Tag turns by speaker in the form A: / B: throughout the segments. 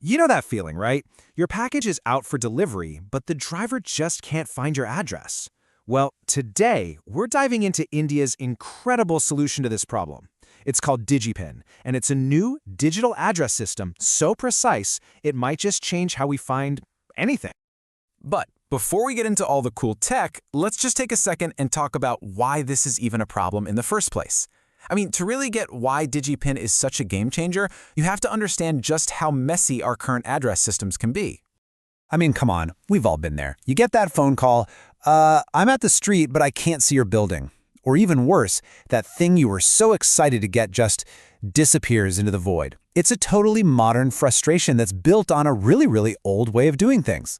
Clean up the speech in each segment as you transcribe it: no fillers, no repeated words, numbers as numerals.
A: You know that feeling, right? Your package is out for delivery, but the driver just can't find your address. Well, today, we're diving into India's incredible solution to this problem. It's called DigiPin, and it's a new digital address system so precise it might just change how we find anything. But before we get into all the cool tech, let's just take a second and talk about why this is even a problem in the first place. I mean, to really get why DigiPin is such a game changer, you have to understand just how messy our current address systems can be.
B: I mean, come on, we've all been there. You get that phone call, I'm at the street, but I can't see your building. Or even worse, that thing you were so excited to get just disappears into the void. It's a totally modern frustration that's built on a really old way of doing things.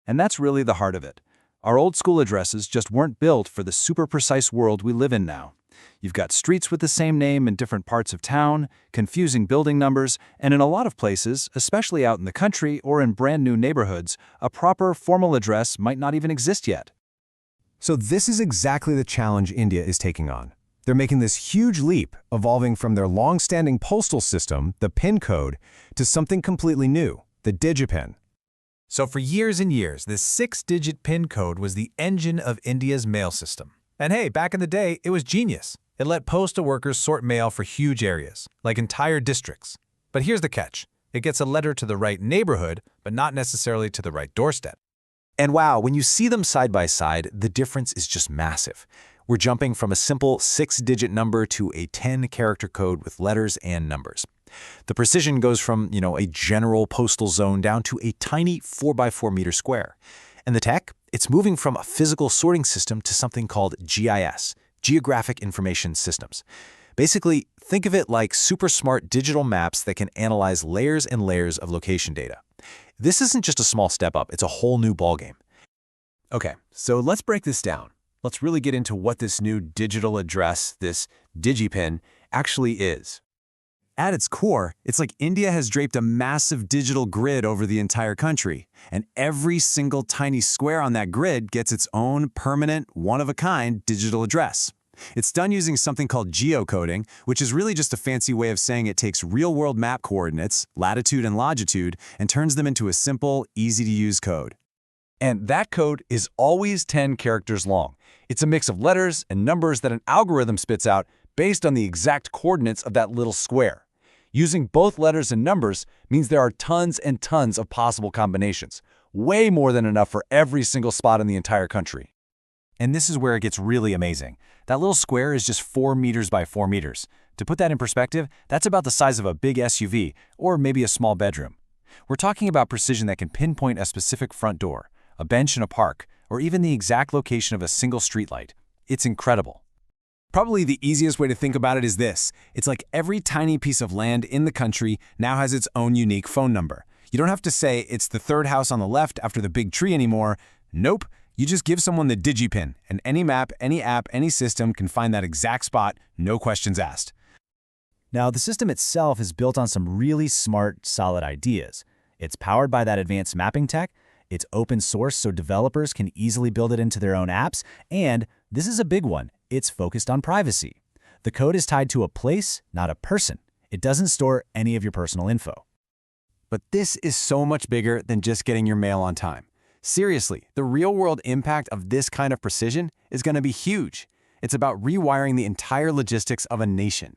C: And that's really the heart of it. Our old school addresses just weren't built for the super precise world we live in now. You've got streets with the same name in different parts of town, confusing building numbers, and in a lot of places, especially out in the country or in brand new neighborhoods, a proper formal address might not even exist yet.
D: So this is exactly the challenge India is taking on. They're making this huge leap, evolving from their long-standing postal system, the PIN code, to something completely new, the DigiPin.
E: So for years and years, this 6-digit PIN code was the engine of India's mail system. And hey, back in the day, it was genius. It let postal workers sort mail for huge areas, like entire districts. But here's the catch. It gets a letter to the right neighborhood, but not necessarily to the right doorstep.
C: And wow, when you see them side by side, the difference is just massive. We're jumping from a simple 6-digit number to a 10-character code with letters and numbers. The precision goes from, a general postal zone down to a tiny 4x4 meter square. And the tech? It's moving from a physical sorting system to something called GIS, Geographic Information Systems. Basically, think of it like super smart digital maps that can analyze layers and layers of location data. This isn't just a small step up, it's a whole new ballgame.
D: Okay, so let's break this down. Let's really get into what this new digital address, this DigiPin, actually is. At its core, it's like India has draped a massive digital grid over the entire country, and every single tiny square on that grid gets its own permanent, one-of-a-kind digital address. It's done using something called geocoding, which is really just a fancy way of saying it takes real-world map coordinates, latitude and longitude, and turns them into a simple, easy-to-use code.
C: And that code is always 10 characters long. It's a mix of letters and numbers that an algorithm spits out based on the exact coordinates of that little square. Using both letters and numbers means there are tons and tons of possible combinations, way more than enough for every single spot in the entire country.
B: And this is where it gets really amazing. That little square is just 4 meters by 4 meters. To put that in perspective, that's about the size of a big SUV, or maybe a small bedroom. We're talking about precision that can pinpoint a specific front door, a bench in a park, or even the exact location of a single streetlight. It's incredible.
D: Probably the easiest way to think about it is this. It's like every tiny piece of land in the country now has its own unique phone number. You don't have to say it's the third house on the left after the big tree anymore. Nope. You just give someone the DigiPin, and any map, any app, any system can find that exact spot, no questions asked.
B: Now, the system itself is built on some really smart, solid ideas. It's powered by that advanced mapping tech. It's open source so developers can easily build it into their own apps, and this is a big one. It's focused on privacy. The code is tied to a place, not a person. It doesn't store any of your personal info.
D: But this is so much bigger than just getting your mail on time. Seriously, the real-world impact of this kind of precision is going to be huge. It's about rewiring the entire logistics of a nation.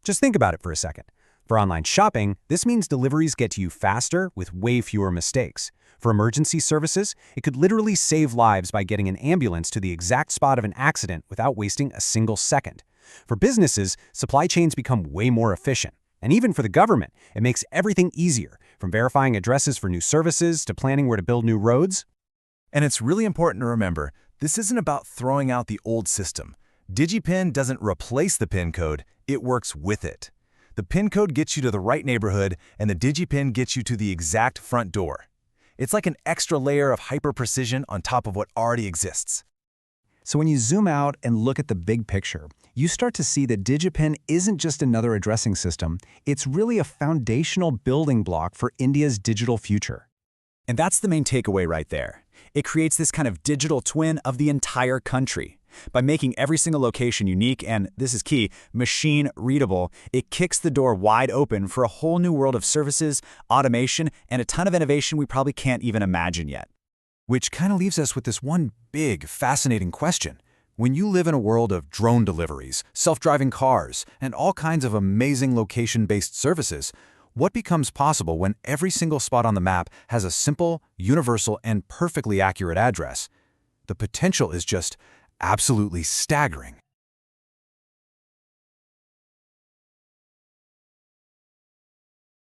B: Just think about it for a second. For online shopping, this means deliveries get to you faster with way fewer mistakes. For emergency services, it could literally save lives by getting an ambulance to the exact spot of an accident without wasting a single second. For businesses, supply chains become way more efficient. And even for the government, it makes everything easier, from verifying addresses for new services to planning where to build new roads.
E: And it's really important to remember, this isn't about throwing out the old system. DigiPin doesn't replace the PIN code, it works with it. The PIN code gets you to the right neighborhood, and the DigiPin gets you to the exact front door. It's like an extra layer of hyper-precision on top of what already exists.
B: So when you zoom out and look at the big picture, you start to see that DigiPin isn't just another addressing system, it's really a foundational building block for India's digital future.
F: And that's the main takeaway right there. It creates this kind of digital twin of the entire country. By making every single location unique and, this is key, machine-readable, it kicks the door wide open for a whole new world of services, automation, and a ton of innovation we probably can't even imagine yet.
B: Which kind of leaves us with this one big, fascinating question. When you live in a world of drone deliveries, self-driving cars, and all kinds of amazing location-based services, what becomes possible when every single spot on the map has a simple, universal, and perfectly accurate address? The potential is just absolutely staggering.